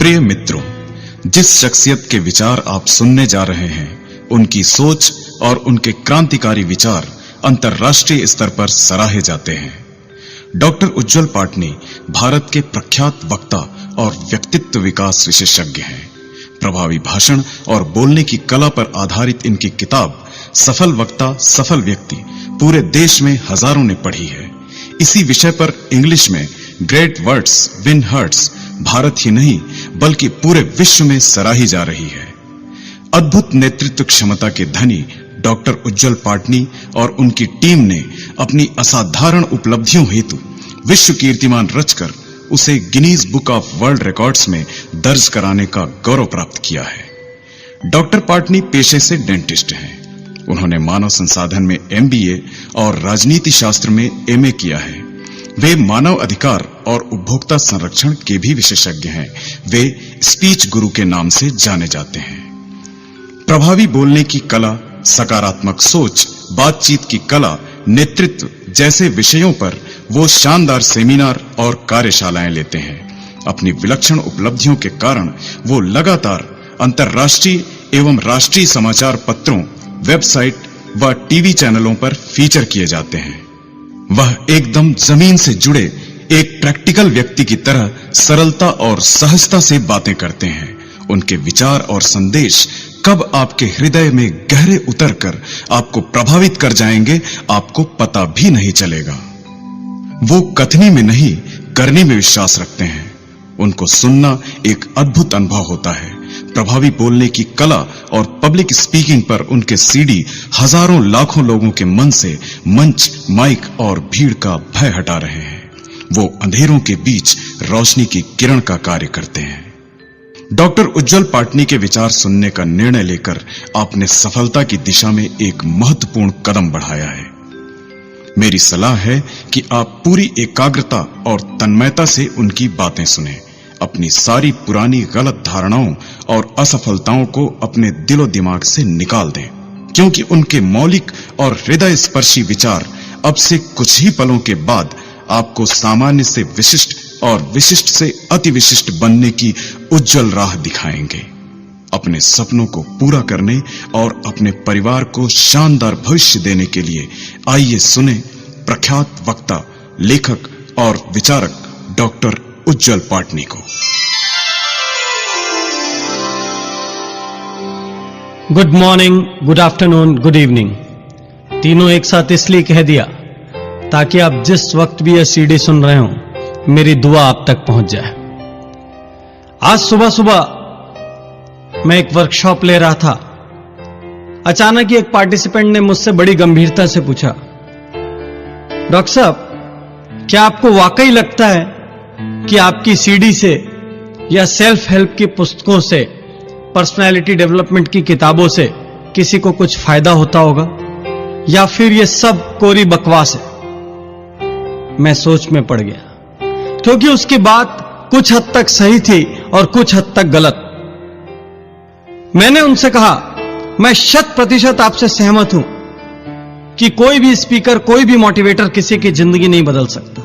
प्रिय मित्रों, जिस शख्सियत के विचार आप सुनने जा रहे हैं, उनकी सोच और उनके क्रांतिकारी विचार अंतर्राष्ट्रीय स्तर पर सराहे जाते हैं। डॉक्टर उज्जवल पाटनी भारत के प्रख्यात वक्ता और व्यक्तित्व विकास विशेषज्ञ हैं। प्रभावी भाषण और बोलने की कला पर आधारित इनकी किताब सफल वक्ता सफल व्यक्ति पूरे देश में हजारों ने पढ़ी है। इसी विषय पर इंग्लिश में great words win hearts Bharat ही नहीं बल्कि पूरे विश्व में सराही जा रही है। अद्भुत नेतृत्व क्षमता के धनी डॉक्टर उज्जवल पाटनी और उनकी टीम ने अपनी असाधारण उपलब्धियों हेतु विश्व कीर्तिमान रचकर उसे Guinness book of world records में दर्ज कराने का गौरव प्राप्त किया है। डॉक्टर पाटनी पेशे से डेंटिस्ट हैं। उन्होंने मानव संसाधन में MBA और राजनीति शास्त्र में MA किया है। वे मानव अधिकार और उपभोक्ता संरक्षण के भी विशेषज्ञ हैं। वे स्पीच गुरु के नाम से जाने जाते हैं। प्रभावी बोलने की कला, सकारात्मक सोच, बातचीत की कला, नेतृत्व जैसे विषयों पर वो शानदार सेमिनार और कार्यशालाएं लेते हैं। अपनी विलक्षण उपलब्धियों के कारण वो लगातार अंतर्राष्ट्रीय एवं राष्ट्रीय समाचार पत्रों, वेबसाइट व टीवी चैनलों पर फीचर किए जाते हैं। वह एकदम जमीन से जुड़े एक प्रैक्टिकल व्यक्ति की तरह सरलता और सहजता से बातें करते हैं। उनके विचार और संदेश कब आपके हृदय में गहरे उतरकर आपको प्रभावित कर जाएंगे, आपको पता भी नहीं चलेगा। वो कथनी में नहीं, करनी में विश्वास रखते हैं। उनको सुनना एक अद्भुत अनुभव होता है। प्रभावी बोलने की कला और पब्लिक स्पीकिंग पर उनके CD हजारों लाखों लोगों के मन से मंच, माइक और भीड़ का भय हटा रहे हैं। वो अंधेरों के बीच रोशनी की किरण का कार्य करते हैं। डॉक्टर उज्जवल पाटनी के विचार सुनने का निर्णय लेकर आपने सफलता की दिशा में एक महत्वपूर्ण कदम बढ़ाया है। मेरी सलाह है कि आप पूरी एकाग्रता और तन्मयता से उनकी बातें सुनें। अपनी सारी पुरानी गलत धारणाओं और असफलताओं को अपने दिलो दिमाग से निकाल दें, क्योंकि उनके मौलिक और हृदय स्पर्शी विचार अब से कुछ ही पलों के बाद आपको सामान्य से विशिष्ट और विशिष्ट से अति विशिष्ट बनने की उज्जवल राह दिखाएंगे। अपने सपनों को पूरा करने और अपने परिवार को शानदार भविष्य देने के लिए आइए सुने प्रख्यात वक्ता, लेखक और विचारक डॉक्टर उज्जवल पाटनी को। Good morning, good afternoon, good evening, तीनों एक साथ इसलिए कह दिया ताकि आप जिस वक्त भी यह CD सुन रहे हो, मेरी दुआ आप तक पहुंच जाए। आज सुबह सुबह मैं एक वर्कशॉप ले रहा था। अचानक ही एक पार्टिसिपेंट ने मुझसे बड़ी गंभीरता से पूछा, डॉक्टर साहब, क्या आपको वाकई लगता है कि आपकी CD से या सेल्फ हेल्प की पुस्तकों से, पर्सनालिटी डेवलपमेंट की किताबों से किसी को कुछ फायदा होता होगा, या फिर यह सब कोरी बकवास है? मैं सोच में पड़ गया, क्योंकि उसकी बात कुछ हद तक सही थी और कुछ हद तक गलत। मैंने उनसे कहा, मैं 100% आपसे सहमत हूं कि कोई भी स्पीकर, कोई भी मोटिवेटर किसी की जिंदगी नहीं बदल सकता।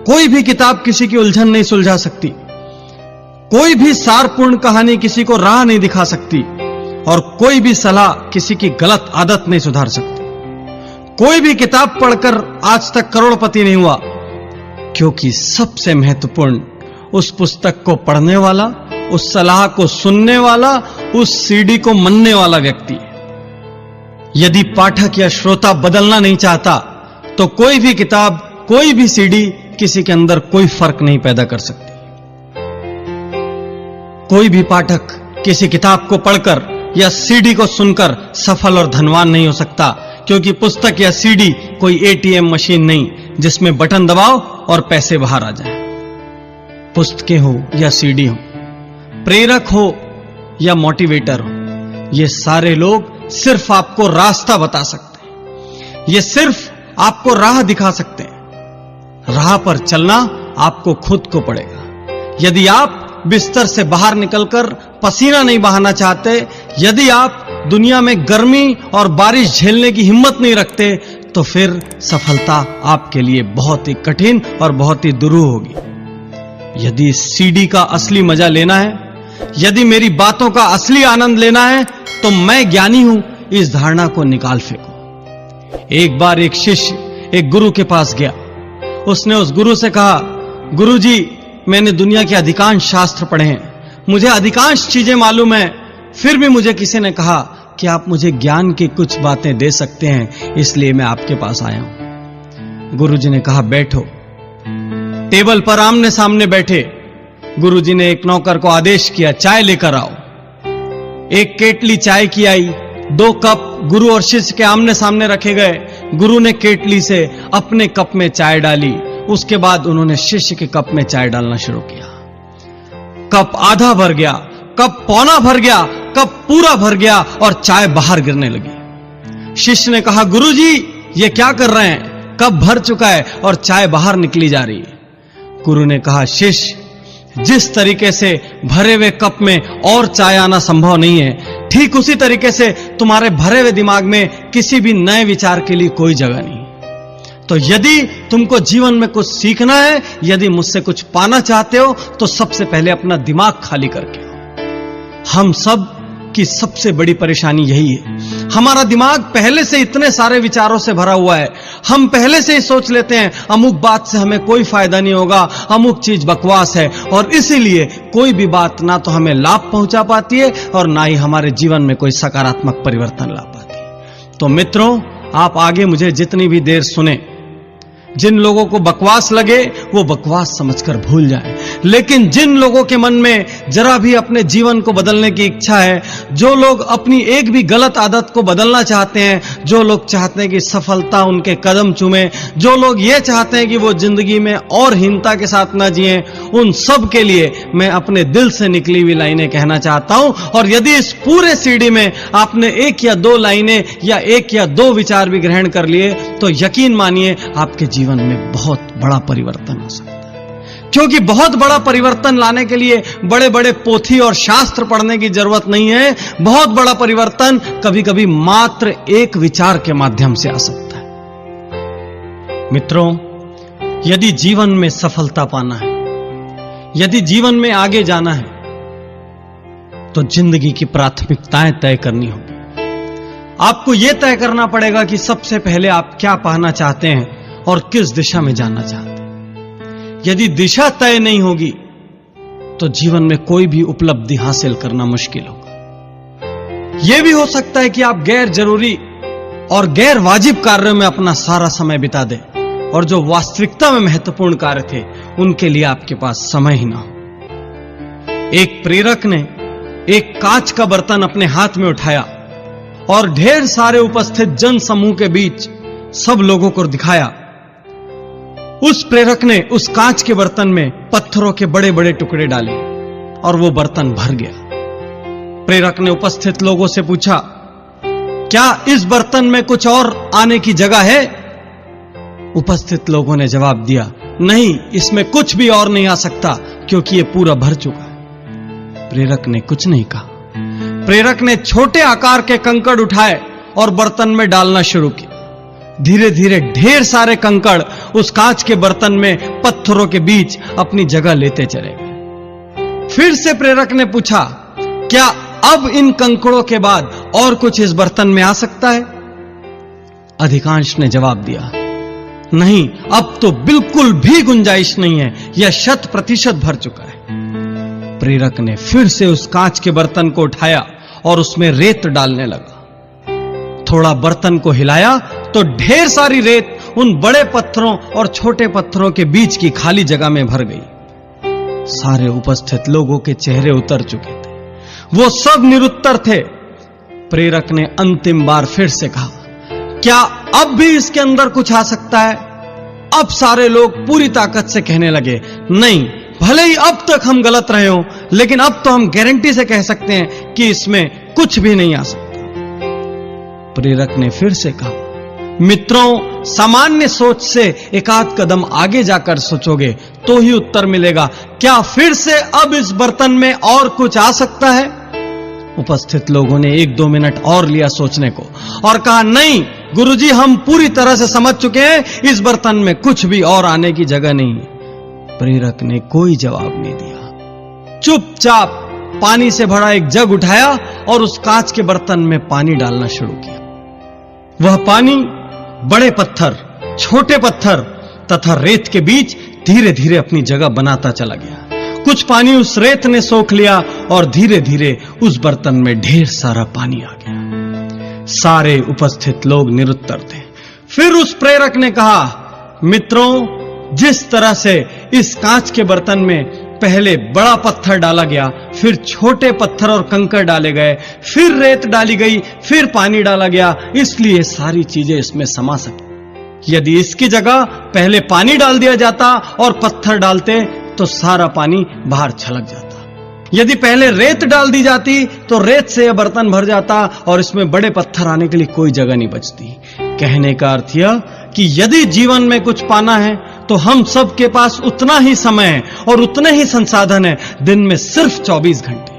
कोई भी किताब किसी की उलझन नहीं सुलझा सकती। कोई भी सारपूर्ण कहानी किसी को राह नहीं दिखा सकती, और कोई भी सलाह किसी की गलत आदत नहीं सुधार सकती। कोई भी किताब पढ़कर आज तक करोड़पति नहीं हुआ, क्योंकि सबसे महत्वपूर्ण उस पुस्तक को पढ़ने वाला, उस सलाह को सुनने वाला, उस CD को मनने वाला व्यक्ति है। यदि पाठक या श्रोता बदलना नहीं चाहता, तो कोई भी किताब, कोई भी CD किसी के अंदर कोई फर्क नहीं पैदा कर सकती। कोई भी पाठक किसी किताब को पढ़कर या CD को सुनकर सफल और धनवान नहीं हो सकता, क्योंकि पुस्तक या CD कोई ATM मशीन नहीं जिसमें बटन दबाओ और पैसे बाहर आ जाए। पुस्तकें हो या CD हो, प्रेरक हो या मोटिवेटर हो, ये सारे लोग सिर्फ आपको रास्ता बता सकते हैं। ये सिर्फ आपको राह दिखा सकते हैं। राह पर चलना आपको खुद को पड़ेगा। यदि आप बिस्तर से बाहर निकलकर पसीना नहीं बहाना चाहते, यदि आप दुनिया में गर्मी और बारिश झेलने की हिम्मत नहीं रखते, तो फिर सफलता आपके लिए बहुत ही कठिन और बहुत ही दुरूह होगी। यदि इस सीडी का असली मजा लेना है, यदि मेरी बातों का असली आनंद लेना है, तो मैं ज्ञानी हूं, इस धारणा को निकाल फेंको। एक बार एक शिष्य एक गुरु के पास गया। उसने उस गुरु से कहा, गुरुजी, मैंने दुनिया के अधिकांश शास्त्र पढ़े हैं, मुझे अधिकांश चीजें मालूम है, फिर भी मुझे किसी ने कहा कि आप मुझे ज्ञान की कुछ बातें दे सकते हैं, इसलिए मैं आपके पास आया हूं। गुरुजी ने कहा, बैठो। टेबल पर आमने सामने बैठे। गुरुजी ने एक नौकर को आदेश किया, चाय लेकर आओ। एक केटली चाय की आई, 2 कप गुरु और शिष्य के आमने सामने रखे गए। गुरु ने केटली से अपने कप में चाय डाली, उसके बाद उन्होंने शिष्य के कप में चाय डालना शुरू किया। कप आधा भर गया, कप पौना भर गया, कप पूरा भर गया और चाय बाहर गिरने लगी। शिष्य ने कहा, गुरुजी, ये क्या कर रहे हैं? कप भर चुका है और चाय बाहर निकली जा रही है। गुरु ने कहा, शिष्य, जिस तरीके से भरे हुए कप में और चाय आना संभव नहीं है, ठीक उसी तरीके से तुम्हारे भरे हुए दिमाग में किसी भी नए विचार के लिए कोई जगह नहीं। तो यदि तुमको जीवन में कुछ सीखना है, यदि मुझसे कुछ पाना चाहते हो, तो सबसे पहले अपना दिमाग खाली करके आओ। हम सब की सबसे बड़ी परेशानी यही है, हमारा दिमाग पहले से इतने सारे विचारों से भरा हुआ है। हम पहले से ही सोच लेते हैं अमुक बात से हमें कोई फायदा नहीं होगा, अमुक चीज बकवास है, और इसीलिए कोई भी बात ना तो हमें लाभ पहुंचा पाती है और ना ही हमारे जीवन में कोई सकारात्मक परिवर्तन ला पाती है। तो मित्रों, आप आगे मुझे जितनी भी देर सुने, जिन लोगों को बकवास लगे वो बकवास समझकर भूल जाएं, लेकिन जिन लोगों के मन में जरा भी अपने जीवन को बदलने की इच्छा है, जो लोग अपनी एक भी गलत आदत को बदलना चाहते हैं, जो लोग चाहते हैं कि सफलता उनके कदम चूमे, जो लोग ये चाहते हैं कि वो जिंदगी में और हीनता के साथ ना जिएं, उन सब के लिए मैं अपने दिल से निकली हुई लाइनें कहना चाहता हूं। और यदि इस पूरे सीडी में आपने 1 या 2 लाइनें या 1 या 2 विचार भी ग्रहण कर लिए, तो यकीन मानिए आपके जीवन में बहुत बड़ा परिवर्तन हो सकता है। क्योंकि बहुत बड़ा परिवर्तन लाने के लिए बड़े बड़े पोथी और शास्त्र पढ़ने की जरूरत नहीं है। बहुत बड़ा परिवर्तन कभी कभी मात्र एक विचार के माध्यम से आ सकता है। मित्रों, यदि जीवन में सफलता पाना है, यदि जीवन में आगे जाना है, तो जिंदगी की प्राथमिकताएं तय करनी होगी। आपको यह तय करना पड़ेगा कि सबसे पहले आप क्या पाना चाहते हैं और किस दिशा में जाना चाहते हैं। यदि दिशा तय नहीं होगी तो जीवन में कोई भी उपलब्धि हासिल करना मुश्किल होगा। यह भी हो सकता है कि आप गैर जरूरी और गैर वाजिब कार्यों में अपना सारा समय बिता दें और जो वास्तविकता में महत्वपूर्ण कार्य थे उनके लिए आपके पास समय ही ना हो। एक प्रेरक ने एक कांच का बर्तन अपने हाथ में उठाया और ढेर सारे उपस्थित जन समूह के बीच सब लोगों को दिखाया। उस प्रेरक ने उस कांच के बर्तन में पत्थरों के बड़े बड़े टुकड़े डाले और वो बर्तन भर गया। प्रेरक ने उपस्थित लोगों से पूछा, क्या इस बर्तन में कुछ और आने की जगह है? उपस्थित लोगों ने जवाब दिया, नहीं, इसमें कुछ भी और नहीं आ सकता क्योंकि ये पूरा भर चुका है। प्रेरक ने कुछ नहीं कहा। प्रेरक ने छोटे आकार के कंकड़ उठाए और बर्तन में डालना शुरू किया। धीरे धीरे ढेर सारे कंकड़ उस कांच के बर्तन में पत्थरों के बीच अपनी जगह लेते चले गए। फिर से प्रेरक ने पूछा, क्या अब इन कंकड़ों के बाद और कुछ इस बर्तन में आ सकता है? अधिकांश ने जवाब दिया, नहीं, अब तो बिल्कुल भी गुंजाइश नहीं है, यह 100% भर चुका है। प्रेरक ने फिर से उस कांच के बर्तन को उठाया और उसमें रेत डालने लगा। थोड़ा बर्तन को हिलाया तो ढेर सारी रेत उन बड़े पत्थरों और छोटे पत्थरों के बीच की खाली जगह में भर गई। सारे उपस्थित लोगों के चेहरे उतर चुके थे, वो सब निरुत्तर थे। प्रेरक ने अंतिम बार फिर से कहा, क्या अब भी इसके अंदर कुछ आ सकता है? अब सारे लोग पूरी ताकत से कहने लगे, नहीं, भले ही अब तक हम गलत रहे हो, लेकिन अब तो हम गारंटी से कह सकते हैं कि इसमें कुछ भी नहीं आ सकता। प्रेरक ने फिर से कहा, मित्रों, सामान्य सोच से एक आध कदम आगे जाकर सोचोगे तो ही उत्तर मिलेगा। क्या फिर से अब इस बर्तन में और कुछ आ सकता है? उपस्थित लोगों ने 1-2 मिनट और लिया सोचने को और कहा, नहीं गुरुजी, हम पूरी तरह से समझ चुके हैं, इस बर्तन में कुछ भी और आने की जगह नहीं है। प्रेरक ने कोई जवाब नहीं दिया। चुपचाप पानी से भरा एक जग उठाया और उस कांच के बर्तन में पानी डालना शुरू किया। वह पानी बड़े पत्थर, छोटे पत्थर तथा रेत के बीच धीरे धीरे अपनी जगह बनाता चला गया। कुछ पानी उस रेत ने सोख लिया और धीरे धीरे उस बर्तन में ढेर सारा पानी आ गया। सारे उपस्थित लोग निरुत्तर थे। फिर उस प्रेरक ने कहा, मित्रों, जिस तरह से इस कांच के बर्तन में पहले बड़ा पत्थर डाला गया, फिर छोटे पत्थर और कंकड़ डाले गए, फिर रेत डाली गई, फिर पानी डाला गया, इसलिए सारी चीजें इसमें समा सकी। यदि इसकी जगह पहले पानी डाल दिया जाता और पत्थर डालते तो सारा पानी बाहर छलक जाता। यदि पहले रेत डाल दी जाती तो रेत से यह बर्तन भर जाता और इसमें बड़े पत्थर आने के लिए कोई जगह नहीं बचती। कहने का अर्थ यह कि यदि जीवन में कुछ पाना है तो हम सब के पास उतना ही समय है और उतने ही संसाधन है, दिन में सिर्फ 24 घंटे।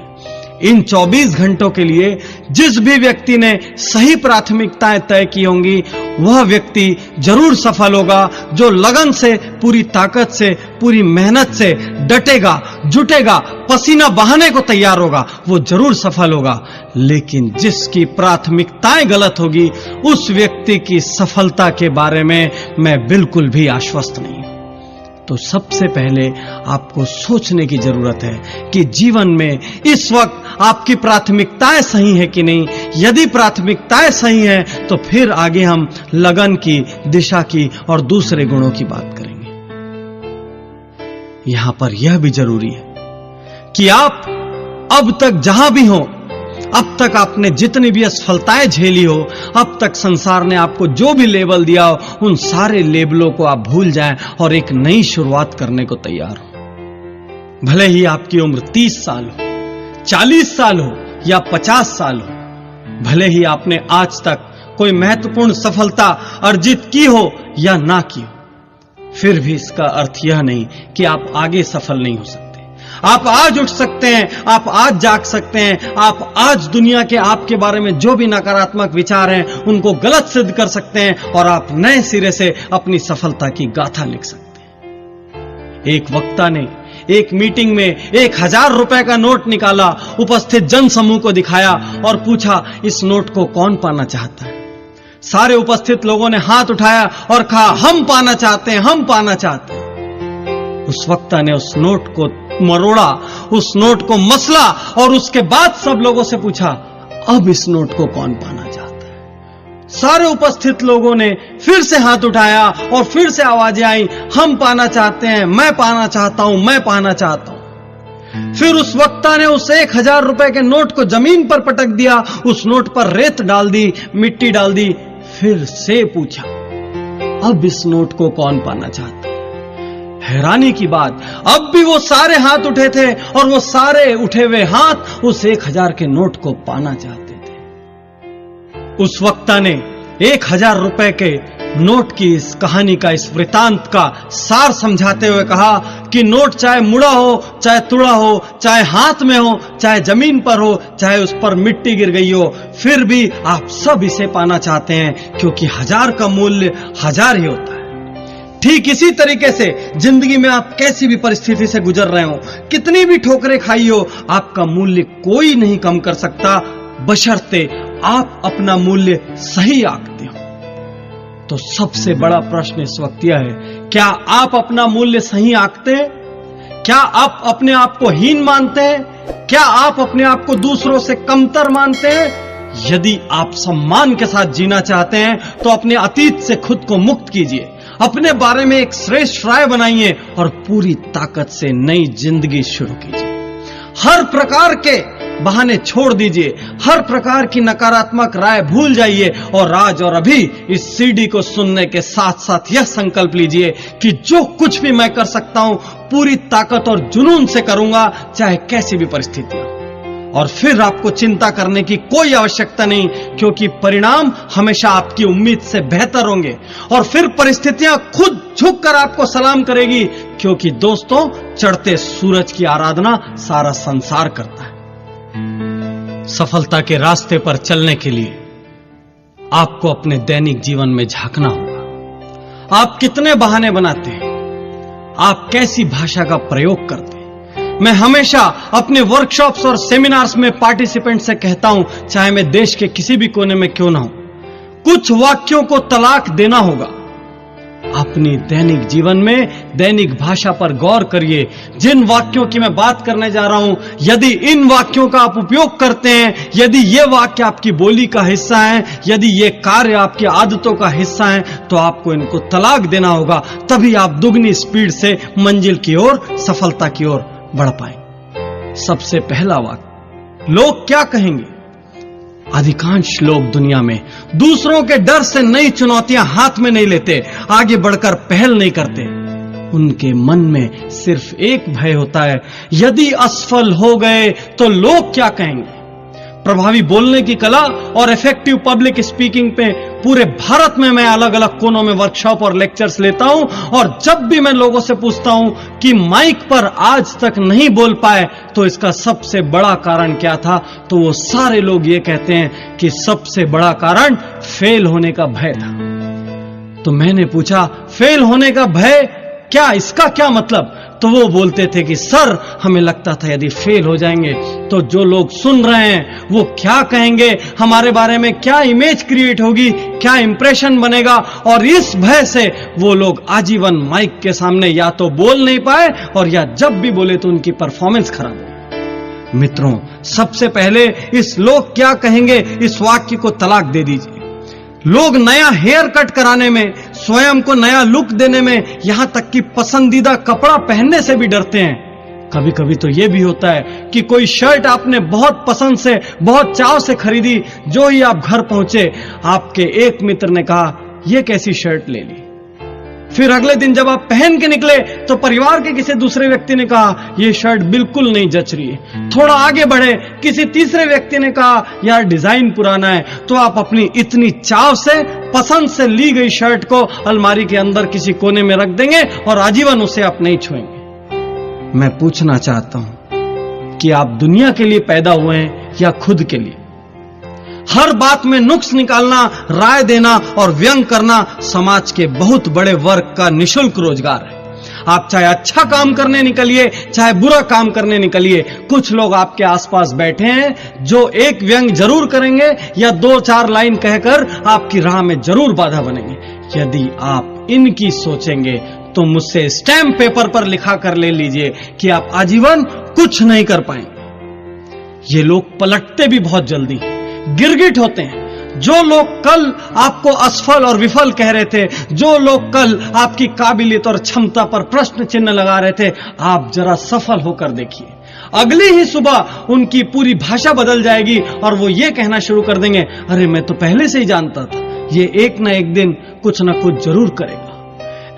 इन 24 घंटों के लिए जिस भी व्यक्ति ने सही प्राथमिकताएं तय की होंगी, वह व्यक्ति जरूर सफल होगा। जो लगन से, पूरी ताकत से, पूरी मेहनत से डटेगा, जुटेगा, पसीना बहाने को तैयार होगा, वो जरूर सफल होगा। लेकिन जिसकी प्राथमिकताएं गलत होगी, उस व्यक्ति की सफलता के बारे में मैं बिल्कुल भी आश्वस्त नहीं हूं। तो सबसे पहले आपको सोचने की जरूरत है कि जीवन में इस वक्त आपकी प्राथमिकताएं सही है कि नहीं। यदि प्राथमिकताएं सही हैं तो फिर आगे हम लगन की, दिशा की और दूसरे गुणों की बात करेंगे। यहां पर यह भी जरूरी है कि आप अब तक जहां भी हो, अब तक आपने जितनी भी असफलताएं झेली हो, अब तक संसार ने आपको जो भी लेबल दिया हो, उन सारे लेबलों को आप भूल जाएं और एक नई शुरुआत करने को तैयार हो। भले ही आपकी उम्र 30 साल हो, 40 साल हो या 50 साल हो, भले ही आपने आज तक कोई महत्वपूर्ण सफलता अर्जित की हो या ना की हो, फिर भी इसका अर्थ यह नहीं कि आप आगे सफल नहीं हो सकते। आप आज उठ सकते हैं, आप आज जाग सकते हैं, आप आज दुनिया के आपके बारे में जो भी नकारात्मक विचार हैं उनको गलत सिद्ध कर सकते हैं और आप नए सिरे से अपनी सफलता की गाथा लिख सकते हैं। एक वक्ता ने एक मीटिंग में 1000 रुपए का नोट निकाला, उपस्थित जन समूह को दिखाया और पूछा, इस नोट को कौन पाना चाहता है? सारे उपस्थित लोगों ने हाथ उठाया और कहा, हम पाना चाहते हैं, हम पाना चाहते हैं। उस वक्ता ने उस नोट को मरोड़ा, उस नोट को मसला और उसके बाद सब लोगों से पूछा, अब इस नोट को कौन पाना चाहता है? सारे उपस्थित लोगों ने फिर से हाथ उठाया और फिर से आवाजें आई, हम पाना चाहते हैं, मैं पाना चाहता हूं, मैं पाना चाहता हूं। फिर उस वक्ता ने उस 1000 रुपए के नोट को जमीन पर पटक दिया, उस नोट पर रेत डाल दी, मिट्टी डाल दी, फिर से पूछा, अब इस नोट को कौन पाना चाहता है? हैरानी की बात, अब भी वो सारे हाथ उठे थे और वो सारे उठे हुए हाथ उस 1000 के नोट को पाना चाहते थे। उस वक्ता ने 1000 रुपए के नोट की इस कहानी का, इस वृतांत का सार समझाते हुए कहा कि नोट चाहे मुड़ा हो, चाहे तुड़ा हो, चाहे हाथ में हो, चाहे जमीन पर हो, चाहे उस पर मिट्टी गिर गई हो, फिर भी आप सब इसे पाना चाहते हैं, क्योंकि 1000 का मूल्य 1000 ही होता है। ठीक इसी तरीके से जिंदगी में आप कैसी भी परिस्थिति से गुजर रहे हो, कितनी भी ठोकरें खाई हो, आपका मूल्य कोई नहीं कम कर सकता, बशर्ते आप अपना मूल्य सही आंकते हो। तो सबसे बड़ा प्रश्न इस वक्त यह है, क्या आप अपना मूल्य सही आंकते हैं? क्या आप अपने आप को हीन मानते हैं? क्या आप अपने आप को दूसरों से कमतर मानते हैं? यदि आप सम्मान के साथ जीना चाहते हैं तो अपने अतीत से खुद को मुक्त कीजिए, अपने बारे में एक श्रेष्ठ राय बनाइए और पूरी ताकत से नई जिंदगी शुरू कीजिए। हर प्रकार के बहाने छोड़ दीजिए, हर प्रकार की नकारात्मक राय भूल जाइए और आज और अभी इस सीडी को सुनने के साथ साथ यह संकल्प लीजिए कि जो कुछ भी मैं कर सकता हूं पूरी ताकत और जुनून से करूंगा, चाहे कैसी भी परिस्थिति हो। और फिर आपको चिंता करने की कोई आवश्यकता नहीं, क्योंकि परिणाम हमेशा आपकी उम्मीद से बेहतर होंगे और फिर परिस्थितियां खुद झुककर आपको सलाम करेगी, क्योंकि दोस्तों, चढ़ते सूरज की आराधना सारा संसार करता है। सफलता के रास्ते पर चलने के लिए आपको अपने दैनिक जीवन में झांकना होगा। आप कितने बहाने बनाते हैं? आप कैसी भाषा का प्रयोग करते हैं। मैं हमेशा अपने वर्कशॉप्स और सेमिनार्स में पार्टिसिपेंट से कहता हूं, चाहे मैं देश के किसी भी कोने में क्यों ना हूं, कुछ वाक्यों को तलाक देना होगा। अपनी दैनिक जीवन में दैनिक भाषा पर गौर करिए। जिन वाक्यों की मैं बात करने जा रहा हूं, यदि इन वाक्यों का आप उपयोग करते हैं, यदि ये वाक्य आपकी बोली का हिस्सा है, यदि ये कार्य आपकी आदतों का हिस्सा है, तो आपको इनको तलाक देना होगा। तभी आप दुगनी स्पीड से मंजिल की ओर, सफलता की ओर बढ़ पाएंगे। सबसे पहला वाक्य, लोग क्या कहेंगे। अधिकांश लोग दुनिया में दूसरों के डर से नई चुनौतियां हाथ में नहीं लेते, आगे बढ़कर पहल नहीं करते। उनके मन में सिर्फ एक भय होता है, यदि असफल हो गए तो लोग क्या कहेंगे। प्रभावी बोलने की कला और इफेक्टिव पब्लिक स्पीकिंग पे पूरे भारत में मैं अलग अलग कोनों में वर्कशॉप और लेक्चर्स लेता हूं, और जब भी मैं लोगों से पूछता हूं कि माइक पर आज तक नहीं बोल पाए तो इसका सबसे बड़ा कारण क्या था, तो वो सारे लोग ये कहते हैं कि सबसे बड़ा कारण फेल होने का भय था। तो मैंने पूछा, फेल होने का भय क्या, इसका क्या मतलब। तो वो बोलते थे कि सर, हमें लगता था यदि फेल हो जाएंगे तो जो लोग सुन रहे हैं वो क्या कहेंगे, हमारे बारे में क्या इमेज क्रिएट होगी, क्या इंप्रेशन बनेगा, और इस भय से वो लोग आजीवन माइक के सामने या तो बोल नहीं पाए, और या जब भी बोले तो उनकी परफॉर्मेंस खराब हो। मित्रों, सबसे पहले इस लोग क्या कहेंगे इस वाक्य को तलाक दे दीजिए। लोग नया हेयर कट कराने में, स्वयं को नया लुक देने में, यहां तक कि पसंदीदा कपड़ा पहनने से भी डरते हैं। कभी कभी तो यह भी होता है कि कोई शर्ट आपने बहुत पसंद से, बहुत चाव से खरीदी, जो ही आप घर पहुंचे आपके एक मित्र ने कहा, यह कैसी शर्ट ले ली। फिर अगले दिन जब आप पहन के निकले तो परिवार के किसी दूसरे व्यक्ति ने कहा, यह शर्ट बिल्कुल नहीं जच रही है। थोड़ा आगे बढ़े, किसी तीसरे व्यक्ति ने कहा, यार डिजाइन पुराना है। तो आप अपनी इतनी चाव से, पसंद से ली गई शर्ट को अलमारी के अंदर किसी कोने में रख देंगे और आजीवन उसे आप नहीं छुएंगे। मैं पूछना चाहता हूं कि आप दुनिया के लिए पैदा हुए हैं या खुद के लिए। हर बात में नुक्स निकालना, राय देना और व्यंग करना समाज के बहुत बड़े वर्ग का निशुल्क रोजगार है। आप चाहे अच्छा काम करने निकलिए, चाहे बुरा काम करने निकलिए, कुछ लोग आपके आसपास बैठे हैं जो एक व्यंग जरूर करेंगे या 2-4 लाइन कहकर आपकी राह में जरूर बाधा बनेंगे। यदि आप इनकी सोचेंगे तो मुझसे स्टैम्प पेपर पर लिखा कर ले लीजिए कि आप आजीवन कुछ नहीं कर पाएंगे। ये लोग पलटते भी बहुत जल्दी हैं, गिरगिट होते हैं। जो लोग कल आपको असफल और विफल कह रहे थे, जो लोग कल आपकी काबिलियत और क्षमता पर प्रश्न चिन्ह लगा रहे थे, आप जरा सफल होकर देखिए, अगली ही सुबह उनकी पूरी भाषा बदल जाएगी और वो ये कहना शुरू कर देंगे, अरे मैं तो पहले से ही जानता था, ये एक ना एक दिन कुछ ना कुछ जरूर करेगा।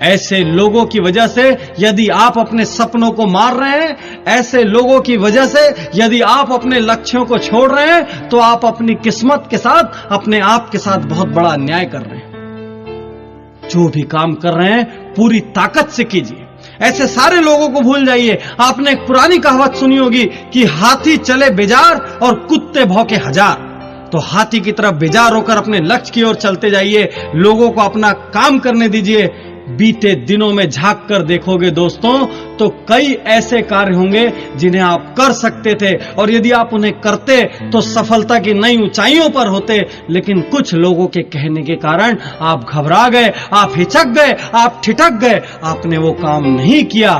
ऐसे लोगों की वजह से यदि आप अपने सपनों को मार रहे हैं, ऐसे लोगों की वजह से यदि आप अपने लक्ष्यों को छोड़ रहे हैं, तो आप अपनी किस्मत के साथ, अपने आप के साथ बहुत बड़ा अन्याय कर रहे हैं। जो भी काम कर रहे हैं पूरी ताकत से कीजिए। ऐसे सारे लोगों को भूल जाइए। आपने एक पुरानी कहावत सुनी होगी कि हाथी चले बेजार और कुत्ते भौंके हजार। तो हाथी की तरफ बेजार होकर अपने लक्ष्य की ओर चलते जाइए, लोगों को अपना काम करने दीजिए। बीते दिनों में झांक कर देखोगे दोस्तों, तो कई ऐसे कार्य होंगे जिन्हें आप कर सकते थे, और यदि आप उन्हें करते तो सफलता की नई ऊंचाइयों पर होते। लेकिन कुछ लोगों के कहने के कारण आप घबरा गए, आप हिचक गए, आप ठिठक गए, आपने वो काम नहीं किया।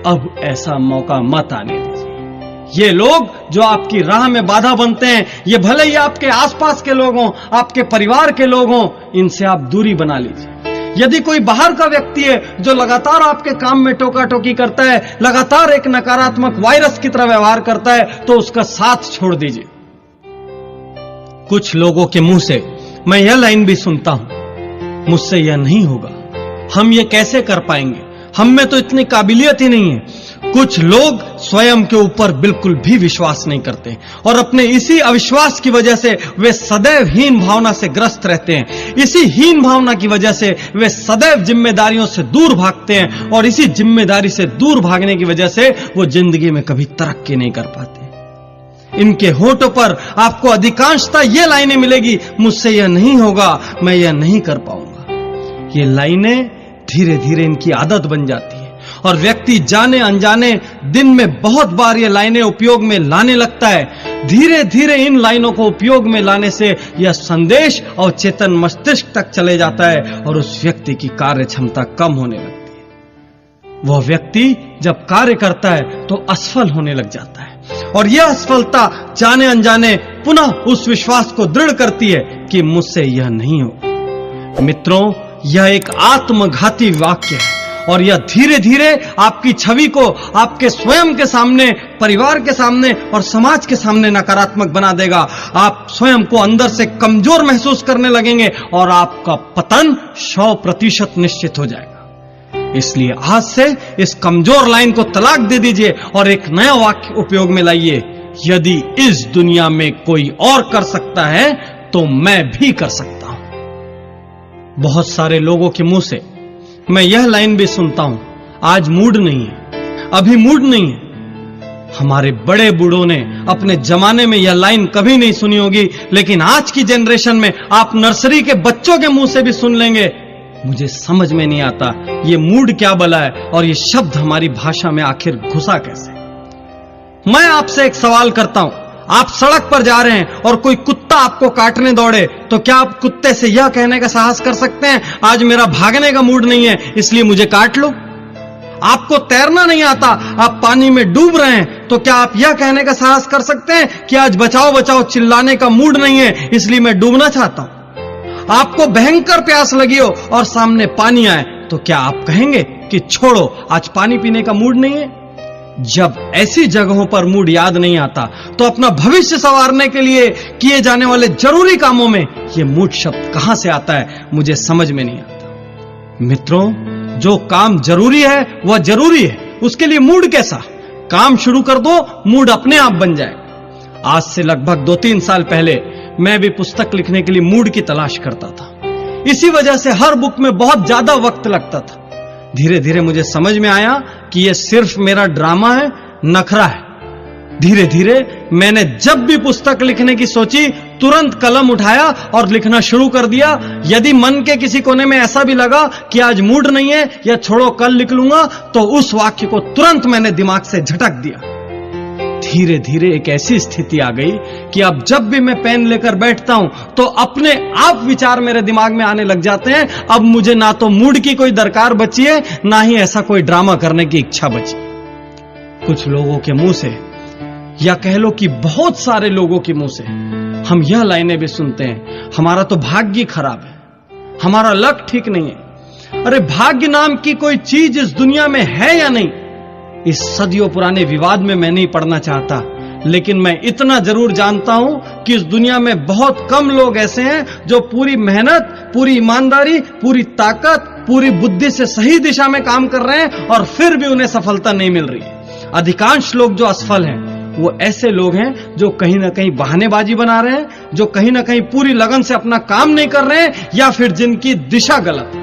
अब ऐसा मौका मत आने दीजिए। ये लोग जो आपकी राह में बाधा बनते हैं, ये भले ही आपके आसपास के लोग हों, आपके परिवार के लोग हों, इनसे आप दूरी बना लीजिए। यदि कोई बाहर का व्यक्ति है जो लगातार आपके काम में टोका टोकी करता है, लगातार एक नकारात्मक वायरस की तरह व्यवहार करता है, तो उसका साथ छोड़ दीजिए। कुछ लोगों के मुंह से मैं यह लाइन भी सुनता हूं, मुझसे यह नहीं होगा, हम ये कैसे कर पाएंगे, हम में तो इतनी काबिलियत ही नहीं है। कुछ लोग स्वयं के ऊपर बिल्कुल भी विश्वास नहीं करते और अपने इसी अविश्वास की वजह से वे सदैव हीन भावना से ग्रस्त रहते हैं। इसी हीन भावना की वजह से वे सदैव जिम्मेदारियों से दूर भागते हैं और इसी जिम्मेदारी से दूर भागने की वजह से वो जिंदगी में कभी तरक्की नहीं कर पाते। इनके होठों पर आपको अधिकांशतः ये लाइनें मिलेगी, मुझसे यह नहीं होगा, मैं यह नहीं कर पाऊंगा। ये लाइनें धीरे धीरे इनकी आदत बन जाती है और व्यक्ति जाने अनजाने दिन में बहुत बार ये लाइनें उपयोग में लाने लगता है। धीरे धीरे इन लाइनों को उपयोग में लाने से यह संदेश और चेतन मस्तिष्क तक चले जाता है और उस व्यक्ति की कार्य क्षमता कम होने लगती है। वह व्यक्ति जब कार्य करता है तो असफल होने लग जाता है और यह असफलता जाने अनजाने पुनः उस विश्वास को दृढ़ करती है कि मुझसे यह नहीं होगा। मित्रों, यह एक आत्मघाती वाक्य है और यह धीरे धीरे आपकी छवि को आपके स्वयं के सामने, परिवार के सामने और समाज के सामने नकारात्मक बना देगा। आप स्वयं को अंदर से कमजोर महसूस करने लगेंगे और आपका पतन 100% निश्चित हो जाएगा। इसलिए आज से इस कमजोर लाइन को तलाक दे दीजिए और एक नया वाक्य उपयोग में लाइए, यदि इस दुनिया में कोई और कर सकता है तो मैं भी कर सकता हूं। बहुत सारे लोगों के मुंह से मैं यह लाइन भी सुनता हूं, आज मूड नहीं है, अभी मूड नहीं है। हमारे बड़े बूढ़ों ने अपने जमाने में यह लाइन कभी नहीं सुनी होगी, लेकिन आज की जनरेशन में आप नर्सरी के बच्चों के मुंह से भी सुन लेंगे। मुझे समझ में नहीं आता ये मूड क्या बला है और ये शब्द हमारी भाषा में आखिर घुसा कैसे। मैं आपसे एक सवाल करता हूं, आप सड़क पर जा रहे हैं और कोई कुत्ता आपको काटने दौड़े तो क्या आप कुत्ते से यह कहने का साहस कर सकते हैं, आज मेरा भागने का मूड नहीं है इसलिए मुझे काट लो? आपको तैरना नहीं आता, आप पानी में डूब रहे हैं तो क्या आप यह कहने का साहस कर सकते हैं कि आज बचाओ बचाओ चिल्लाने का मूड नहीं है इसलिए मैं डूबना चाहता हूं? आपको भयंकर प्यास लगी हो और सामने पानी आए तो क्या आप कहेंगे कि छोड़ो आज पानी पीने का मूड नहीं है? जब ऐसी जगहों पर मूड याद नहीं आता तो अपना भविष्य संवारने के लिए किए जाने वाले जरूरी कामों में यह मूड शब्द कहां से आता है, मुझे समझ में नहीं आता। मित्रों, जो काम जरूरी है वह जरूरी है, उसके लिए मूड कैसा? काम शुरू कर दो, मूड अपने आप बन जाए। आज से लगभग 2-3 साल पहले मैं भी पुस्तक लिखने के लिए मूड की तलाश करता था। इसी वजह से हर बुक में बहुत ज्यादा वक्त लगता था। धीरे धीरे मुझे समझ में आया कि यह सिर्फ मेरा ड्रामा है, नखरा है। धीरे धीरे मैंने जब भी पुस्तक लिखने की सोची तुरंत कलम उठाया और लिखना शुरू कर दिया। यदि मन के किसी कोने में ऐसा भी लगा कि आज मूड नहीं है या छोड़ो कल लिख लूंगा तो उस वाक्य को तुरंत मैंने दिमाग से झटक दिया। धीरे धीरे एक ऐसी स्थिति आ गई कि अब जब भी मैं पेन लेकर बैठता हूं तो अपने आप विचार मेरे दिमाग में आने लग जाते हैं। अब मुझे ना तो मूड की कोई दरकार बची है, ना ही ऐसा कोई ड्रामा करने की इच्छा बची। कुछ लोगों के मुंह से या कह लो कि बहुत सारे लोगों के मुंह से हम यह लाइनें भी सुनते हैं, हमारा तो भाग्य खराब है, हमारा लक ठीक नहीं है। अरे भाग्य नाम की कोई चीज इस दुनिया में है या नहीं, इस सदियों पुराने विवाद में मैं नहीं पड़ना चाहता, लेकिन मैं इतना जरूर जानता हूं कि इस दुनिया में बहुत कम लोग ऐसे हैं जो पूरी मेहनत, पूरी ईमानदारी, पूरी ताकत, पूरी बुद्धि से सही दिशा में काम कर रहे हैं और फिर भी उन्हें सफलता नहीं मिल रही। अधिकांश लोग जो असफल हैं वो ऐसे लोग हैं जो कहीं ना कहीं बहानेबाजी बना रहे हैं, जो कहीं ना कहीं पूरी लगन से अपना काम नहीं कर रहे हैं या फिर जिनकी दिशा गलत है।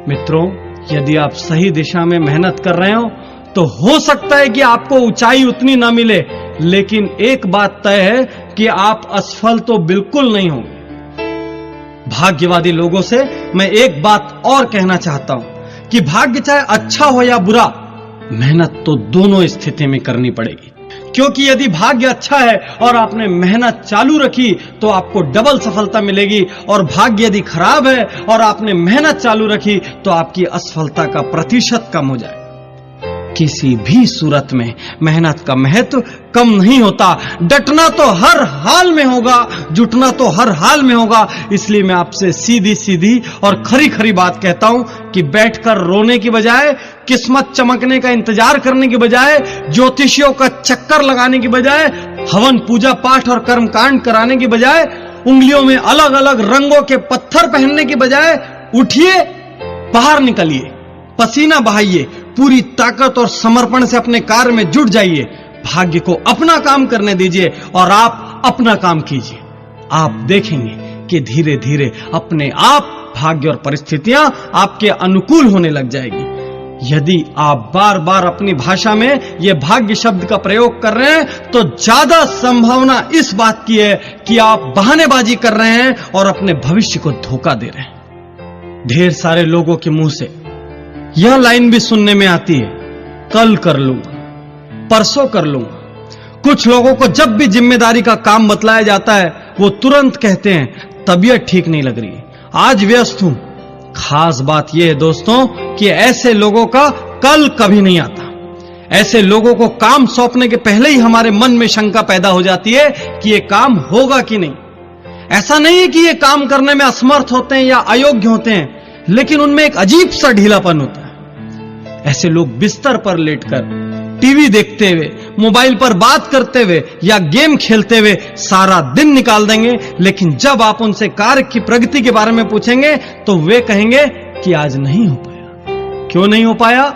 मित्रों, यदि आप सही दिशा में मेहनत कर रहे हो तो हो सकता है कि आपको ऊंचाई उतनी ना मिले, लेकिन एक बात तय है कि आप असफल तो बिल्कुल नहीं होंगे। भाग्यवादी लोगों से मैं एक बात और कहना चाहता हूं कि भाग्य चाहे अच्छा हो या बुरा, मेहनत तो दोनों स्थिति में करनी पड़ेगी। क्योंकि यदि भाग्य अच्छा है और आपने मेहनत चालू रखी तो आपको डबल सफलता मिलेगी, और भाग्य यदि खराब है और आपने मेहनत चालू रखी तो आपकी असफलता का प्रतिशत कम हो जाए। किसी भी सूरत में मेहनत का महत्व कम नहीं होता। डटना तो हर हाल में होगा, जुटना तो हर हाल में होगा। इसलिए मैं आपसे सीधी सीधी और खरी खरी बात कहता हूं कि बैठकर रोने की बजाय, किस्मत चमकने का इंतजार करने की बजाय, ज्योतिषियों का चक्कर लगाने की बजाय, हवन पूजा पाठ और कर्मकांड कराने की बजाय, उंगलियों में अलग अलग रंगों के पत्थर पहनने की बजाय उठिए, बाहर निकलिए, पसीना बहाइए, पूरी ताकत और समर्पण से अपने कार्य में जुट जाइए। भाग्य को अपना काम करने दीजिए और आप अपना काम कीजिए। आप देखेंगे कि धीरे धीरे अपने आप भाग्य और परिस्थितियां आपके अनुकूल होने लग जाएगी। यदि आप बार बार अपनी भाषा में यह भाग्य शब्द का प्रयोग कर रहे हैं तो ज्यादा संभावना इस बात की है कि आप बहानेबाजी कर रहे हैं और अपने भविष्य को धोखा दे रहे हैं। ढेर सारे लोगों के मुंह से यह लाइन भी सुनने में आती है, कल कर लूंगा, परसों कर लूंगा। कुछ लोगों को जब भी जिम्मेदारी का काम बतलाया जाता है वो तुरंत कहते हैं तबीयत ठीक नहीं लग रही है, आज व्यस्त हूं। खास बात यह है दोस्तों कि ऐसे लोगों का कल कभी नहीं आता। ऐसे लोगों को काम सौंपने के पहले ही हमारे मन में शंका पैदा हो जाती है कि यह काम होगा कि नहीं। ऐसा नहीं है कि ये काम करने में असमर्थ होते हैं या अयोग्य होते हैं, लेकिन उनमें एक अजीब सा ढीलापन होता है। ऐसे लोग बिस्तर पर लेटकर टीवी देखते हुए, मोबाइल पर बात करते हुए या गेम खेलते हुए सारा दिन निकाल देंगे, लेकिन जब आप उनसे कार्य की प्रगति के बारे में पूछेंगे तो वे कहेंगे कि आज नहीं हो पाया। क्यों नहीं हो पाया,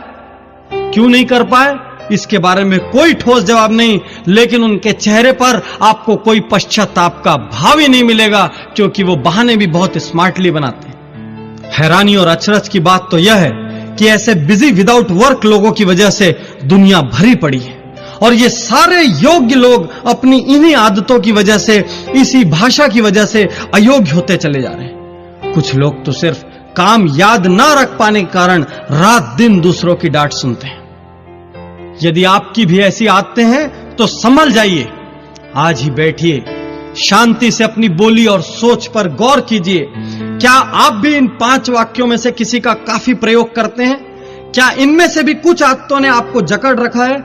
क्यों नहीं कर पाए, इसके बारे में कोई ठोस जवाब नहीं, लेकिन उनके चेहरे पर आपको कोई पश्चाताप का भाव ही नहीं मिलेगा, क्योंकि वो बहाने भी बहुत स्मार्टली बनाते हैं। हैरानी और अचरज की बात तो यह है कि ऐसे बिजी विदाउट वर्क लोगों की वजह से दुनिया भरी पड़ी है, और ये सारे योग्य लोग अपनी इन्हीं आदतों की वजह से, इसी भाषा की वजह से अयोग्य होते चले जा रहे हैं। कुछ लोग तो सिर्फ काम याद ना रख पाने के कारण रात दिन दूसरों की डांट सुनते हैं। यदि आपकी भी ऐसी आदतें हैं तो संभल जाइए। आज ही बैठिए, शांति से अपनी बोली और सोच पर गौर कीजिए। क्या आप भी इन 5 वाक्यों में से किसी का काफी प्रयोग करते हैं? क्या इनमें से भी कुछ आदतों ने आपको जकड़ रखा है?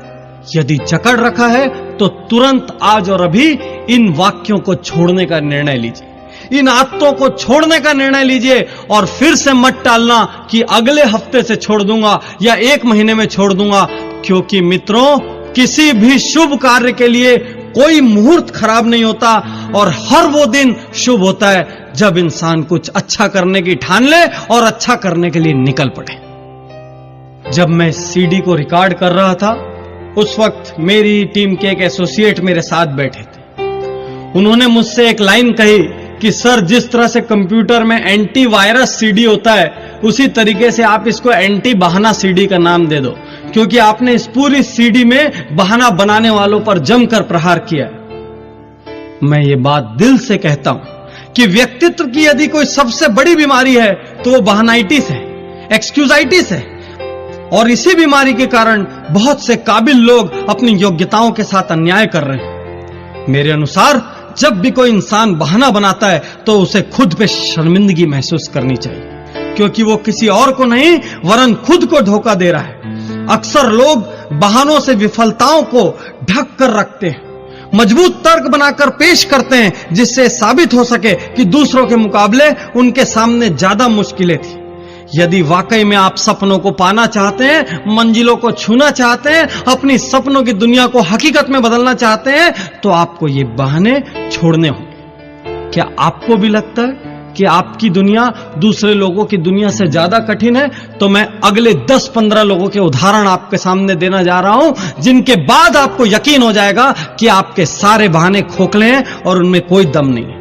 यदि जकड़ रखा है तो तुरंत आज और अभी इन वाक्यों को छोड़ने का निर्णय लीजिए। इन आदतों को छोड़ने का निर्णय लीजिए और फिर से मत टालना कि अगले हफ्ते से छोड़ दूंगा या 1 महीने में छोड़ दूंगा, क्योंकि मित्रों, किसी भी शुभ कार्य के लिए कोई मुहूर्त खराब नहीं होता, और हर वो दिन शुभ होता है जब इंसान कुछ अच्छा करने की ठान ले और अच्छा करने के लिए निकल पड़े। जब मैं सीडी को रिकॉर्ड कर रहा था, उस वक्त मेरी टीम के एक एसोसिएट मेरे साथ बैठे थे। उन्होंने मुझसे एक लाइन कही कि सर, जिस तरह से कंप्यूटर में एंटी वायरस सीडी होता है, उसी तरीके से आप इसको एंटी बहाना सीडी का नाम दे दो, क्योंकि आपने इस पूरी सीडी में बहाना बनाने वालों पर जमकर प्रहार किया। मैं ये बात दिल से कहता हूं कि व्यक्तित्व की यदि कोई सबसे बड़ी बीमारी है तो वो बहानाइटिस है, एक्सक्यूजाइटिस है, और इसी बीमारी के कारण बहुत से काबिल लोग अपनी योग्यताओं के साथ अन्याय कर रहे हैं। मेरे अनुसार जब भी कोई इंसान बहाना बनाता है तो उसे खुद पे शर्मिंदगी महसूस करनी चाहिए, क्योंकि वो किसी और को नहीं वरन खुद को धोखा दे रहा है। अक्सर लोग बहानों से विफलताओं को ढक कर रखते हैं, मजबूत तर्क बनाकर पेश करते हैं, जिससे साबित हो सके कि दूसरों के मुकाबले उनके सामने ज्यादा मुश्किलें थी। यदि वाकई में आप सपनों को पाना चाहते हैं, मंजिलों को छूना चाहते हैं, अपनी सपनों की दुनिया को हकीकत में बदलना चाहते हैं, तो आपको ये बहाने छोड़ने होंगे। क्या आपको भी लगता है कि आपकी दुनिया दूसरे लोगों की दुनिया से ज्यादा कठिन है? तो मैं अगले 10-15 लोगों के उदाहरण आपके सामने देना जा रहा हूं, जिनके बाद आपको यकीन हो जाएगा कि आपके सारे बहाने खोखले हैं और उनमें कोई दम नहीं है।